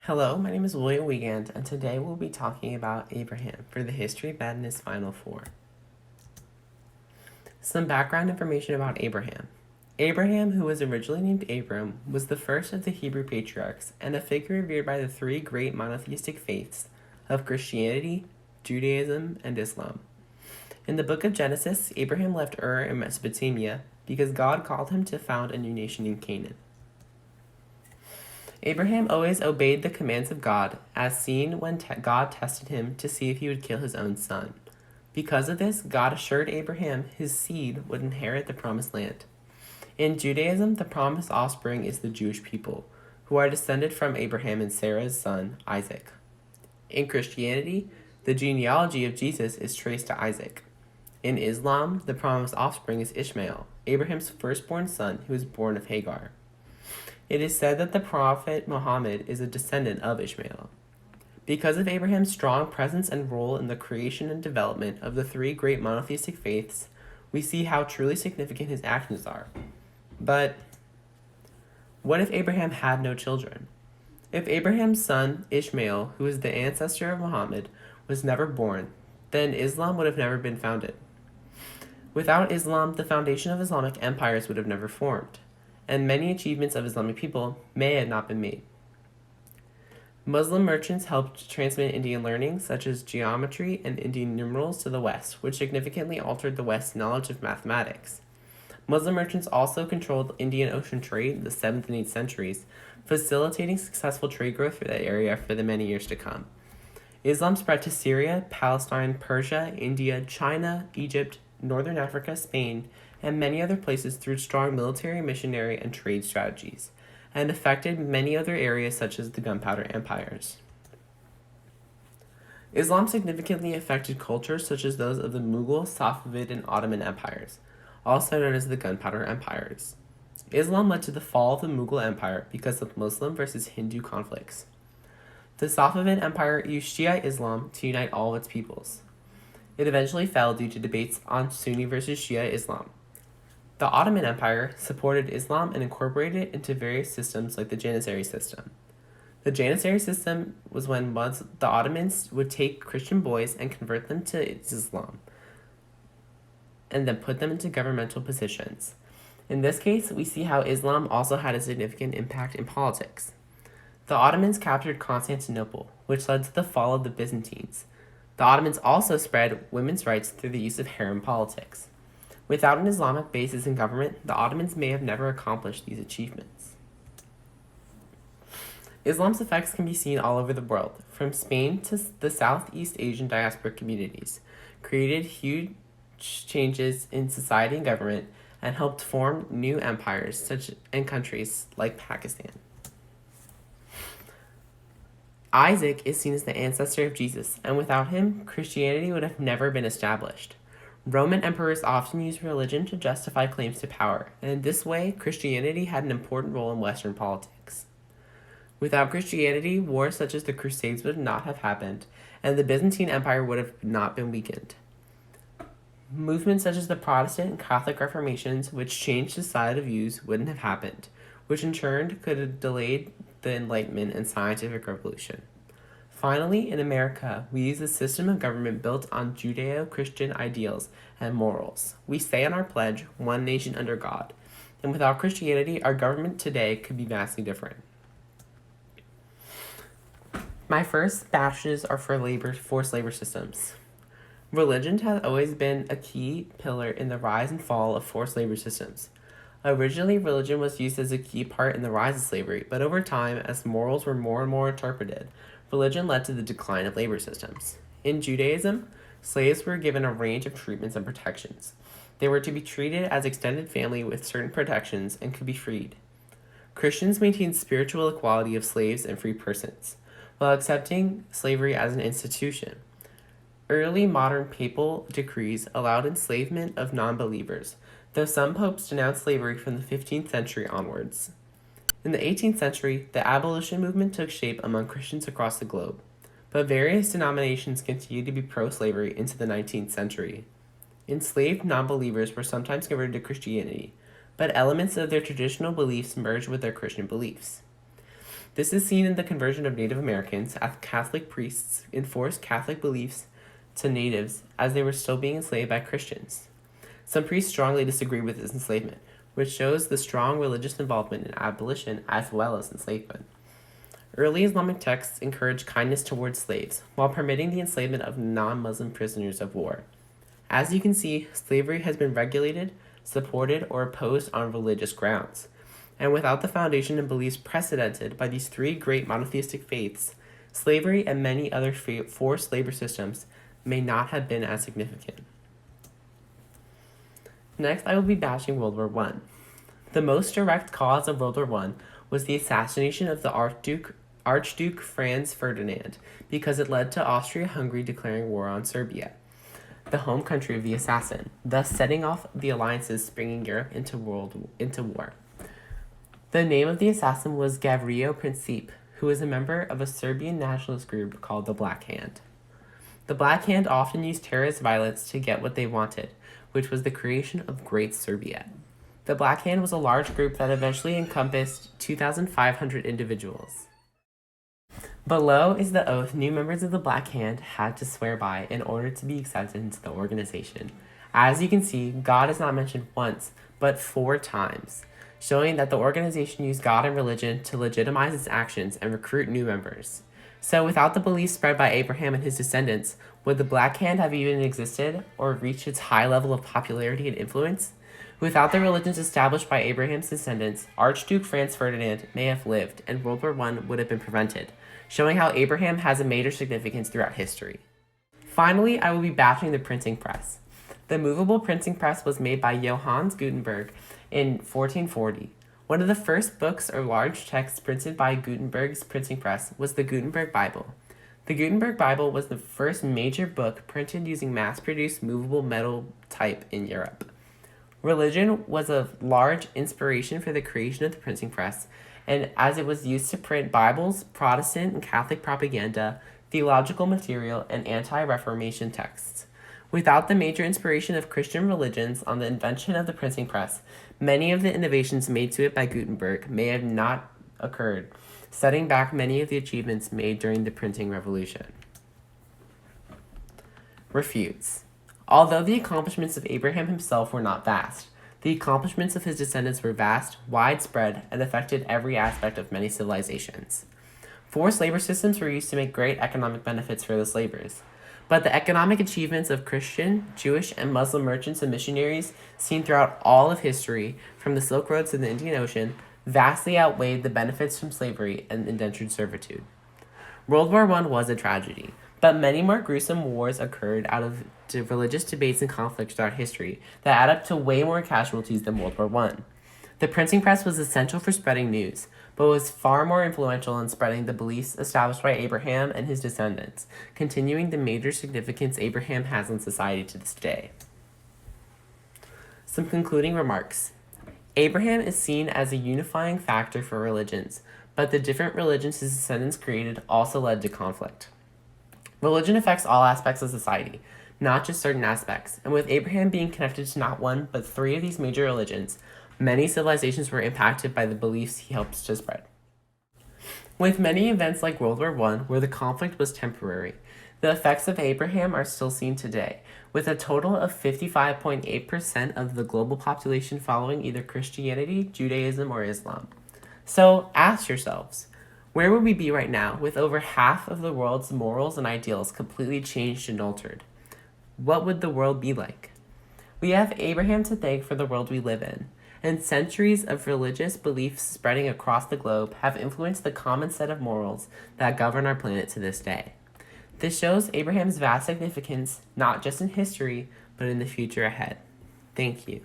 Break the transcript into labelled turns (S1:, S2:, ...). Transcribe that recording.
S1: Hello, my name is William Wiegand, and today we'll be talking about Abraham for the history of Ben and his final four. Some background information about Abraham. Abraham, who was originally named Abram, was the first of the Hebrew patriarchs and a figure revered by the three great monotheistic faiths of Christianity, Judaism, and Islam. In the book of Genesis, Abraham left Ur in Mesopotamia because God called him to found a new nation in Canaan. Abraham always obeyed the commands of God, as seen when God tested him to see if he would kill his own son. Because of this, God assured Abraham his seed would inherit the promised land. In Judaism, the promised offspring is the Jewish people, who are descended from Abraham and Sarah's son, Isaac. In Christianity, the genealogy of Jesus is traced to Isaac. In Islam, the promised offspring is Ishmael, Abraham's firstborn son who was born of Hagar. It is said that the prophet Muhammad is a descendant of Ishmael. Because of Abraham's strong presence and role in the creation and development of the three great monotheistic faiths, we see how truly significant his actions are. But what if Abraham had no children? If Abraham's son, Ishmael, who is the ancestor of Muhammad, was never born, then Islam would have never been founded. Without Islam, the foundation of Islamic empires would have never formed, and many achievements of Islamic people may have not been made. Muslim merchants helped transmit Indian learning, such as geometry and Indian numerals, to the West, which significantly altered the West's knowledge of mathematics. Muslim merchants also controlled Indian Ocean trade in the 7th and 8th centuries, facilitating successful trade growth for that area for the many years to come. Islam spread to Syria, Palestine, Persia, India, China, Egypt, Northern Africa, Spain, and many other places through strong military, missionary, and trade strategies, and affected many other areas such as the Gunpowder Empires. Islam significantly affected cultures such as those of the Mughal, Safavid, and Ottoman empires, also known as the Gunpowder Empires. Islam led to the fall of the Mughal Empire because of Muslim versus Hindu conflicts. The Safavid Empire used Shia Islam to unite all of its peoples. It eventually fell due to debates on Sunni versus Shia Islam. The Ottoman Empire supported Islam and incorporated it into various systems like the Janissary system. The Janissary system was when the Ottomans would take Christian boys and convert them to Islam, and then put them into governmental positions. In this case, we see how Islam also had a significant impact in politics. The Ottomans captured Constantinople, which led to the fall of the Byzantines. The Ottomans also spread women's rights through the use of harem politics. Without an Islamic basis in government, the Ottomans may have never accomplished these achievements. Islam's effects can be seen all over the world, from Spain to the Southeast Asian diaspora communities, created huge changes in society and government, and helped form new empires in countries like Pakistan. Isaac is seen as the ancestor of Jesus, and without him, Christianity would have never been established. Roman emperors often used religion to justify claims to power, and in this way, Christianity had an important role in Western politics. Without Christianity, wars such as the Crusades would not have happened, and the Byzantine Empire would have not been weakened. Movements such as the Protestant and Catholic Reformations, which changed societal views, wouldn't have happened, which in turn could have delayed the Enlightenment and scientific revolution. Finally, in America, we use a system of government built on Judeo-Christian ideals and morals. We say in our pledge, one nation under God. And without Christianity, our government today could be vastly different. My first batches are for forced labor systems. Religion has always been a key pillar in the rise and fall of forced labor systems. Originally, religion was used as a key part in the rise of slavery, but over time, as morals were more and more interpreted, religion led to the decline of labor systems. In Judaism, slaves were given a range of treatments and protections. They were to be treated as extended family with certain protections and could be freed. Christians maintained spiritual equality of slaves and free persons, while accepting slavery as an institution. Early modern papal decrees allowed enslavement of non-believers, though some popes denounced slavery from the 15th century onwards. In the 18th century, the abolition movement took shape among Christians across the globe, but various denominations continued to be pro-slavery into the 19th century. Enslaved non-believers were sometimes converted to Christianity, but elements of their traditional beliefs merged with their Christian beliefs. This is seen in the conversion of Native Americans as Catholic priests enforced Catholic beliefs to natives as they were still being enslaved by Christians. Some priests strongly disagree with this enslavement, which shows the strong religious involvement in abolition as well as enslavement. Early Islamic texts encourage kindness towards slaves, while permitting the enslavement of non-Muslim prisoners of war. As you can see, slavery has been regulated, supported, or opposed on religious grounds. And without the foundation and beliefs precedented by these three great monotheistic faiths, slavery and many other forced labor systems may not have been as significant. Next, I will be bashing World War I. The most direct cause of World War I was the assassination of the Archduke Franz Ferdinand, because it led to Austria-Hungary declaring war on Serbia, the home country of the assassin, thus setting off the alliances bringing Europe into war. The name of the assassin was Gavrilo Princip, who was a member of a Serbian nationalist group called the Black Hand. The Black Hand often used terrorist violence to get what they wanted, which was the creation of Great Serbia. The Black Hand was a large group that eventually encompassed 2,500 individuals. Below is the oath new members of the Black Hand had to swear by in order to be accepted into the organization. As you can see, God is not mentioned once, but 4 times, showing that the organization used God and religion to legitimize its actions and recruit new members. So without the beliefs spread by Abraham and his descendants, would the Black Hand have even existed or reached its high level of popularity and influence? Without the religions established by Abraham's descendants, Archduke Franz Ferdinand may have lived and World War I would have been prevented, showing how Abraham has a major significance throughout history. Finally, I will be bashing the printing press. The movable printing press was made by Johannes Gutenberg in 1440. One of the first books or large texts printed by Gutenberg's printing press was the Gutenberg Bible. The Gutenberg Bible was the first major book printed using mass-produced movable metal type in Europe. Religion was a large inspiration for the creation of the printing press, and as it was used to print Bibles, Protestant and Catholic propaganda, theological material, and anti-Reformation texts. Without the major inspiration of Christian religions on the invention of the printing press, many of the innovations made to it by Gutenberg may have not occurred, setting back many of the achievements made during the printing revolution. Refutes. Although the accomplishments of Abraham himself were not vast, the accomplishments of his descendants were vast, widespread, and affected every aspect of many civilizations. Forced labor systems were used to make great economic benefits for the slavers. But the economic achievements of Christian, Jewish, and Muslim merchants and missionaries seen throughout all of history, from the Silk Road to the Indian Ocean, vastly outweighed the benefits from slavery and indentured servitude. World War I was a tragedy, but many more gruesome wars occurred out of religious debates and conflicts throughout history that add up to way more casualties than World War I. The printing press was essential for spreading news, but was far more influential in spreading the beliefs established by Abraham and his descendants, continuing the major significance Abraham has in society to this day. Some concluding remarks. Abraham is seen as a unifying factor for religions, but the different religions his descendants created also led to conflict. Religion affects all aspects of society, not just certain aspects, and with Abraham being connected to not one, but 3 of these major religions, many civilizations were impacted by the beliefs he helped to spread. With many events like World War I, where the conflict was temporary, the effects of Abraham are still seen today, with a total of 55.8% of the global population following either Christianity, Judaism, or Islam. So ask yourselves, where would we be right now with over half of the world's morals and ideals completely changed and altered? What would the world be like? We have Abraham to thank for the world we live in, and centuries of religious beliefs spreading across the globe have influenced the common set of morals that govern our planet to this day. This shows Abraham's vast significance, not just in history, but in the future ahead. Thank you.